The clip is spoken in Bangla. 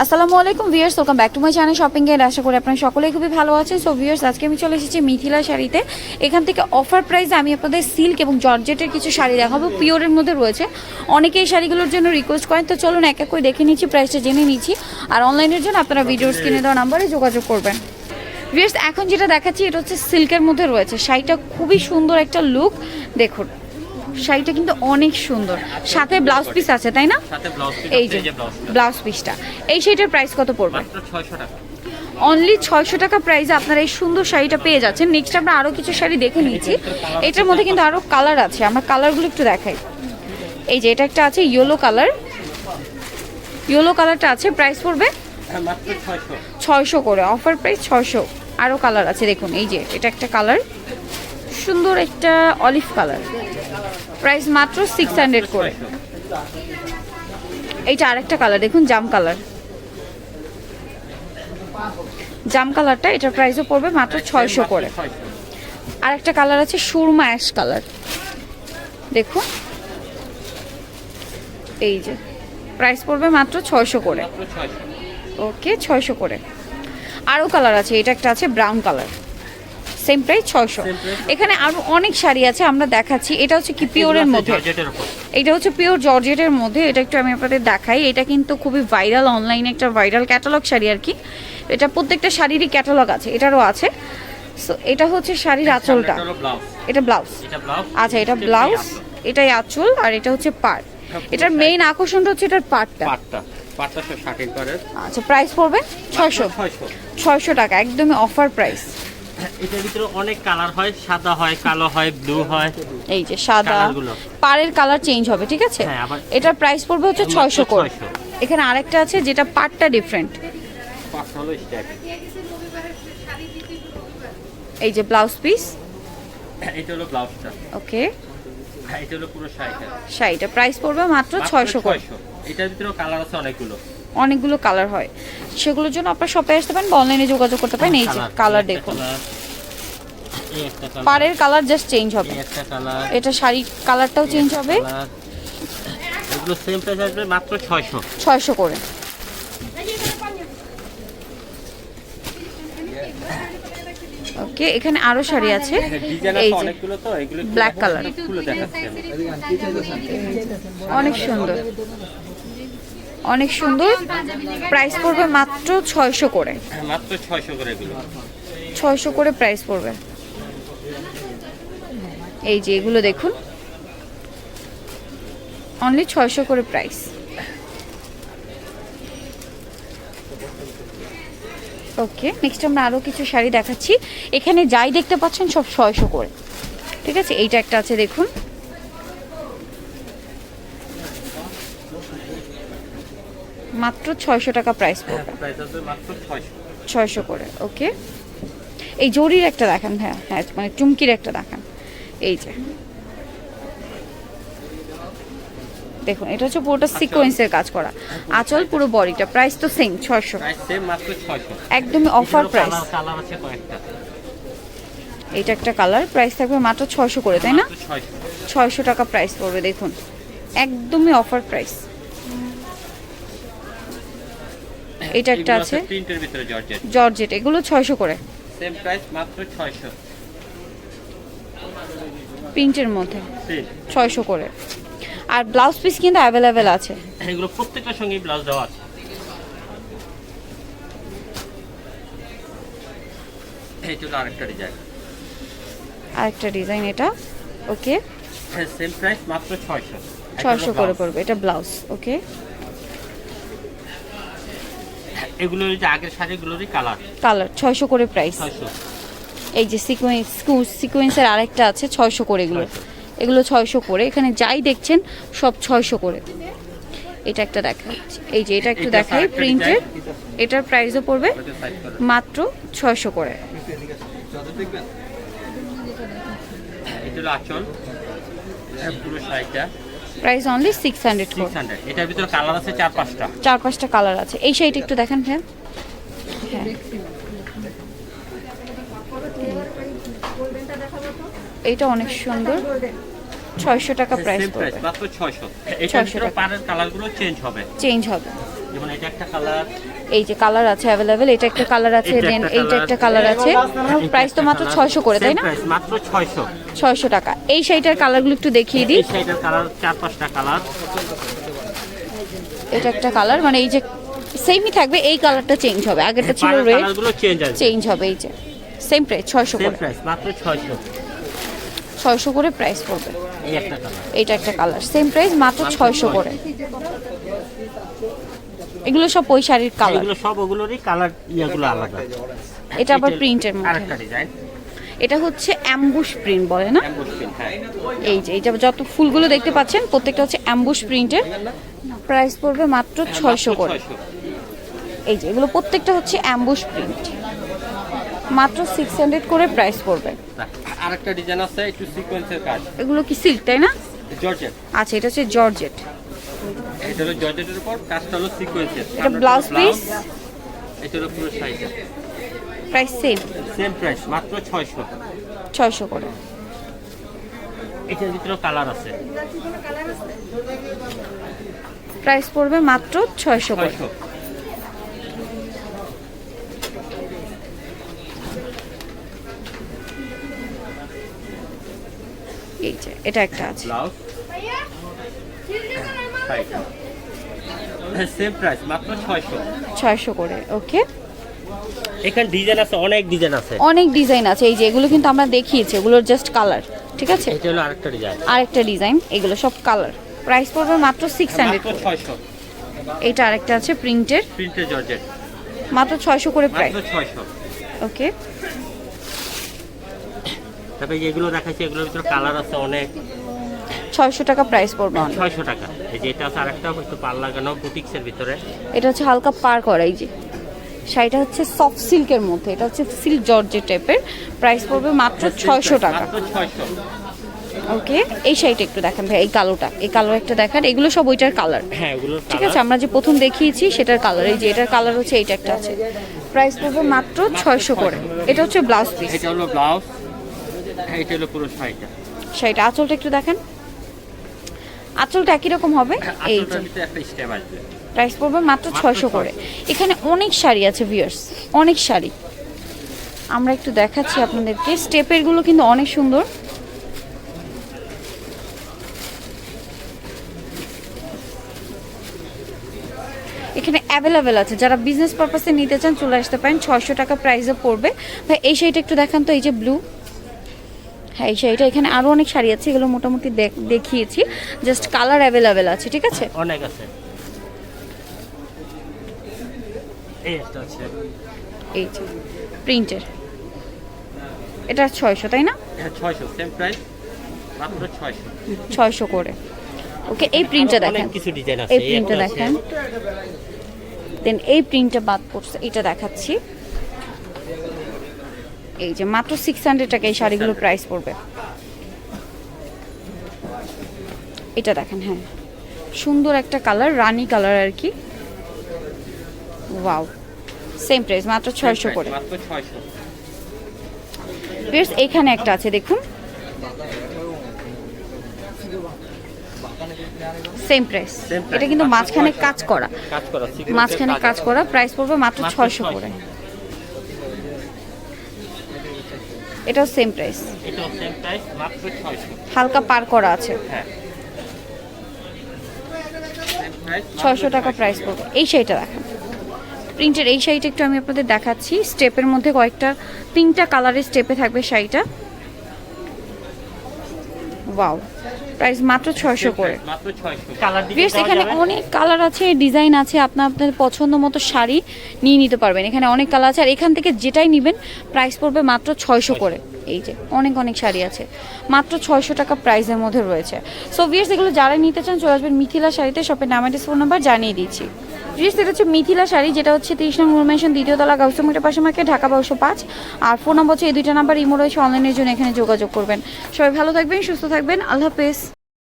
আসসালামু আলাইকুম viewers, welcome back to my channel shopping guide. আশা করি আপনারা সকলেই খুবই ভালো আছেন। সো ভিউয়ার্স, আজকে আমি চলে এসেছি মিথিলা শাড়িতে। এখান থেকে অফার প্রাইসে আমি আপনাদের সিল্ক এবং জর্জেটের কিছু শাড়ি দেখাবো, পিওরের মধ্যে রয়েছে। অনেকেই শাড়িগুলোর জন্য রিকোয়েস্ট করেন, তো চলুন এক এক করে দেখে নিচ্ছি, প্রাইসটা জেনে নিচ্ছি। আর অনলাইনের জন্য আপনারা ভিডিওর স্ক্রিনে দেওয়া নাম্বারে যোগাযোগ করবেন। ভিউয়ার্স, এখন যেটা দেখাচ্ছি এটা হচ্ছে সিল্কের মধ্যে রয়েছে। শাড়িটা খুবই সুন্দর একটা লুক, দেখুন শাড়িটা কিন্তু অনেক সুন্দর। সাথে ব্লাউজ পিস আছে, তাই না? এই যে ব্লাউজ পিসটা। এই শাড়িটার প্রাইস কত পড়বে? অনলি 600 টাকা প্রাইসে আপনারা এই সুন্দর শাড়িটা পেয়ে যাচ্ছেন। নেক্সট আমরা আরও কিছু শাড়ি দেখে নিচ্ছি। এটার মধ্যে কিন্তু আরও কালার আছে, আমরা কালারগুলো একটু দেখাই। এই যে এটা একটা আছে ইয়েলো কালার, ইয়েলো কালারটা আছে, প্রাইস পড়বে 600 করে, অফার প্রাইস 600। আরও কালার আছে দেখুন, এই যে এটা একটা কালার, সুন্দর একটা অলিভ কালার, প্রাইস মাত্র 600 করে। এইটা আরেকটা কালার দেখুন, জাম কালার, জাম কালারটা, এটার প্রাইসও পড়বে মাত্র 600 করে। আরেকটা কালার আছে সুরমা অ্যাশ কালার, দেখুন এই যে প্রাইস পড়বে মাত্র 600 করে। ওকে, 600 করে। আরও কালার আছে, এটা একটা আছে ব্রাউন কালার, সেম প্রাইস 600। এখানে আরো অনেক শাড়ি আছে, আমরা দেখাচ্ছি। এটা হচ্ছে কি পিওরের মধ্যে, এটা হচ্ছে পিওর জর্জেটের মধ্যে। এটা একটু আমি আপনাদের দেখাই। এটা কিন্তু খুবই ভাইরাল, অনলাইনে একটা ভাইরাল ক্যাটালগ শাড়ি আর কি। এটা প্রত্যেকটা শাড়িরই ক্যাটালগ আছে, এটারও আছে। সো এটা হচ্ছে শাড়ির আঁচলটা, এটা ব্লাউজ, আচ্ছা এটা ব্লাউজ, এটাই আঁচল, আর এটা হচ্ছে পাড়। এটার মেইন আকর্ষণটা হচ্ছে এটার পাড়টা। আচ্ছা, প্রাইস পড়বে 600 টাকা, একদমই অফার প্রাইস। এটার ভিতরে অনেক কালার হয়, সাদা হয়, কালো হয়, ব্লু হয়। এই যে সাদা, পাড়ের কালার চেঞ্জ হবে, ঠিক আছে? এটার প্রাইস পড়বে হচ্ছে 600 করে। এখানে আরেকটা আছে যেটা পাড়টা ডিফারেন্ট, এই যে ব্লাউজ পিস, এটা হলো ব্লাউজটা। ওকে, এটা হলো পুরো শাড়িটা। শাড়িটা প্রাইস পড়বে মাত্র 600 করে। এটার ভিতরে কালার আছে অনেকগুলো, অনেকগুলো কালার হয়। সেগুলোর জন্য আপনারা শপে আসতে পারেন বা অনলাইনে যোগাযোগ করতে পারেন। এই যে কালার দেখুন, পাড়ের কালার জাস্ট চেঞ্জ হবে, এটা শাড়ির কালারটাও চেঞ্জ হবে। এগুলো সেম প্রাইস আসবে মাত্র 600 করে। ওকে, এখানে আরো শাড়ি আছে, এই যে ব্ল্যাক কালার, অনেক সুন্দর, অনেক সুন্দর। প্রাইস পড়বে মাত্র 600 করে, মাত্র 600 করে। এগুলো 600 করে প্রাইস পড়বে। এই যে এগুলো দেখুন, অনলি 600 করে প্রাইস। ওকে, নেক্সট আমরা আরও কিছু শাড়ি দেখাচ্ছি। এখানে যাই দেখতে পাচ্ছেন সব 600 করে, ঠিক আছে? এইটা একটা আছে দেখুন, মাত্র 600 টাকা প্রাইস পড়বে, 600 করে। ওকে, এই জরির একটা দেখান, হ্যাঁ হ্যাঁ, মানে চুমকির একটা দেখান। এই যে দেখুন, এটা হচ্ছে পুরোটা সিকোয়েন্সের কাজ করা, আঁচল পুরো বডিটা। প্রাইস তো সেম 600, একদমই অফার প্রাইস। এটা একটা কালার, প্রাইস থাকবে মাত্র 600 করে, তাই না? 600 টাকা প্রাইস পড়বে, দেখুন একদমই অফার প্রাইস। এটা একটা আছে প্রিন্টের ভিতরে জর্জেট, এগুলো 600 করে, সেম প্রাইস মাত্র 600। প্রিন্টের মধ্যে 600 করে। আর ব্লাউজ পিস কিন্তু অ্যাভেলেবেল আছে, এগুলো প্রত্যেকটার সঙ্গে ব্লাউজ দেওয়া আছে। এইটা আরেকটা ডিজাইন, আরেকটা ডিজাইন এটা। ওকে, সেম প্রাইস মাত্র 600 করে পড়বে। এটা ব্লাউজ, ওকে। এগুলো যে আগের শাড়িগুলোরই কালার, 600 করে প্রাইস। 600। এই যে সিকোয়েন্সের আরেকটা আছে 600 করে, এগুলো 600 করে। এখানে যাই দেখছেন সব 600 করে। এটা একটা দেখাচ্ছি, এই যে এটা একটু দেখাই, প্রিন্টের, এটার প্রাইসও পড়বে মাত্র 600 করে। এটা হলো আঁচল, পুরো শাড়িটা প্রাইস অনলি 600 করে। এটার ভিতরে কালার আছে 4-5টা, 4-5টা কালার আছে। এই শাড়িটা একটু দেখেন, হ্যাঁ হ্যাঁ, এইটা অনেক সুন্দর, 600 টাকা প্রাইস পড়বে, মাত্র 600। এটা পাড়ের কালারগুলো চেঞ্জ হবে। যেমন এটা একটা কালার, এই যে কালার আছে অ্যাভেলেবেল, এটা একটা কালার আছে, এটা দেন একটা এইটা colour। একটা কালার আছে। প্রাইস তো মাত্র 600 করে, তাই না? প্রাইস মাত্র 600। 600 টাকা। এই শাড়িটার কালারগুলো একটু দেখিয়ে দিই। এই শাড়িটার কালার 4-5টা কালার। এটা একটা কালার, মানে এই যে সেমই থাকবে, এই কালারটা চেঞ্জ হবে, আগেরটা ছিল রেড, কালারগুলো চেঞ্জ আছে। চেঞ্জ হবে। এই যে সেম প্রাইস 600 সেম করে, প্রাইস মাত্র 600। 600 করে প্রাইস পড়বে। এই একটা কালার, এইটা একটা কালার, সেম প্রাইস মাত্র 600 করে। এগুলো সব ওই শাড়ির কালার, এগুলো সব ওগুলোরই কালার ইয়াগুলো আলাদা। এটা আবার প্রিন্টের মধ্যে। আরেকটা ডিজাইন, এটা হচ্ছে অ্যাম্বুশ প্রিন্ট বলে না? Ambush print. হ্যাঁ, এই যে এইটা যত ফুলগুলো দেখতে পাচ্ছেন প্রত্যেকটা হচ্ছে অ্যাম্বুশ প্রিন্টের। প্রাইস পড়বে মাত্র 600 করে। 600। এই যে এগুলো প্রত্যেকটা হচ্ছে অ্যাম্বুশ প্রিন্ট, মাত্র 600 করে প্রাইস পড়বে। আরেকটা ডিজাইন আছে একটু সিকোয়েন্সের কাজ, এগুলো কি সিল্ক, তাই না? জর্জেট। আচ্ছা, এটা হচ্ছে জর্জেট। এটা হলো জর্জেটের উপর কাজটা হলো সিকোয়েন্সের। এটা ব্লাউজ পিস, এটা হলো পুরো শাড়িটা। প্রাইস সেম সেম প্রাইস মাত্র 600। 600 করে। এটার ভিতরে কালার আছে, প্রাইস পড়বে মাত্র 600 করে। 600। এই যে এটা একটা আছে, ব্লাউজ শাড়িটা সেম প্রাইস মাত্র 600। 600 করে। ওকে, এখানে ডিজাইন আছে, অনেক ডিজাইন আছে। অনেক ডিজাইন আছে। এই যে এগুলো কিন্তু আমরা দেখিয়েছি, এগুলোর জাস্ট কালার, ঠিক আছে? এটা হলো আরেকটা ডিজাইন, আরেকটা ডিজাইন, এগুলো সব কালার। প্রাইস পড়বে মাত্র 600 মাত্র করে। 600। এটা আরেকটা আছে প্রিন্টের, প্রিন্টের জর্জেট, মাত্র 600 করে প্রাইস। মাত্র 600। ওকে, তবে যেগুলো দেখাচ্ছি এগুলোর ভিতরে কালার আছে অনেক। 600 টাকা প্রাইস পড়বে অনলি। 600 টাকা। এই যে এটা আছে আরেকটা একটু পার লাগানো বুটিক্সের ভিতরে। এটা হচ্ছে হালকা পার করা। এই যে শাড়িটা হচ্ছে সফট সিল্কের মধ্যে, এটা হচ্ছে সিল্ক জর্জেট টাইপের। প্রাইস পড়বে মাত্র 600 টাকা। মাত্র 600। ওকে, এই শাড়িটা একটু দেখেন ভাই, এই কালোটা, এই কালো একটা দেখেন। এগুলো সব ওইটার কালার, হ্যাঁ এগুলো ঠিক আছে? আমরা যে প্রথম দেখিয়েছি সেটার কালার। এই যে এটার কালার হচ্ছে এইটা একটা আছে। প্রাইস পড়বে মাত্র 600 করে। এটা হচ্ছে ব্লাউজ পিস, এটা হলো ব্লাউজ, এটা হলো পুরো শাড়িটা। শাড়িটা আঁচলটা একটু দেখেন, আঁচলটা একই রকম হবে। এই যে আঁচলটার ভিতরে একটা স্টেপ আসবে। প্রাইস পড়বে মাত্র 600 করে। এখানে অনেক শাড়ি আছে ভিউয়ার্স, অনেক শাড়ি আমরা একটু দেখাচ্ছি আপনাদেরকে। স্টেপের গুলো কিন্তু অনেক সুন্দর। এখানে অ্যাভেলেবেল আছে, যারা বিজনেস পারপাসে নিতে চান চলে আসতে পারেন। 600 টাকা প্রাইসে পড়বে। ভাই এই শাড়িটা একটু দেখান তো, এই যে ব্লু। হ্যাঁ, এই শাড়িটা, এখানে আরও অনেক শাড়ি আছে, এগুলো মোটামুটি দেখিয়েছি, জাস্ট কালার অ্যাভেলেবেল আছে, ঠিক আছে? অনেক আছে। এই একটা আছে, এই যে প্রিন্টের, এটা 600, তাই না? হ্যাঁ 600 সেম প্রাইস মাত্র 600। 600 করে। ওকে, এই প্রিন্টটা আরো দেখেন, অনেক কিছু ডিজাইন আছে। এই প্রিন্টটা দেখেন। দেন এই প্রিন্টটা বাদ পড়ছে, এটা দেখাচ্ছি। এই যে মাত্র 600 টাকা এই শাড়িগুলো প্রাইস পড়বে। এটা দেখেন, হ্যাঁ সুন্দর একটা কালার, রানী কালার আর কি। ওয়াও, সেম প্রাইস মাত্র 600 করে। মাত্র 600। বেশ, এখানে একটা আছে দেখুন, সেম প্রাইস। এটা কিন্তু মাঝখানে কাজ করা, কাজ করা মাঝখানে কাজ করা। প্রাইস পড়বে মাত্র 600 করে। এটাও সেম প্রাইস, এটাও সেম প্রাইস মাত্র 600। হালকা পার করা আছে। হ্যাঁ সেম প্রাইস 600 টাকা প্রাইস পড়বে। এই শাড়িটা দেখেন, প্রিন্টের এই শাড়িটা একটু আমি আপনাদের দেখাচ্ছি। স্টেপের মধ্যে কয়েকটা 3টা কালারের স্টেপে থাকবে শাড়িটা। ওয়াও, প্রাইস মাত্র 600 করে। মাত্র 600। কালার বেশ, এখানে অনেক কালার আছে, ডিজাইন আছে, আপনাদের পছন্দ মতো শাড়ি নিয়ে নিতে পারবেন। এখানে অনেক কালার আছে, আর এখান থেকে যেটাই নেবেন প্রাইস পড়বে মাত্র 600 করে। এই যে অনেক অনেক শাড়ি আছে, মাত্র 600 টাকা প্রাইসের মধ্যে রয়েছে। সো ভিউয়ার্স, এগুলো যারা নিতে চান চলে আসবেন মিথিলা শাড়িতে। শপের নাম, অ্যাড্রেস, ফোন নাম্বার জানিয়ে দিচ্ছি। ভিউয়ার্স, এটা হচ্ছে মিথিলা শাড়ি, যেটা হচ্ছে 30 নং মেনশন, 2য় তলা, গাউসিয়া মার্কেটের পাশে, মার্কেট, ঢাকা 1205। আর ফোন নাম্বার হচ্ছে এই 2টা নাম্বার। ইমো রয়েছে, অনলাইনের জন্য এখানে যোগাযোগ করবেন। সবাই ভালো থাকবেন, সুস্থ থাকবেন, আল্লাহ হাফেজ।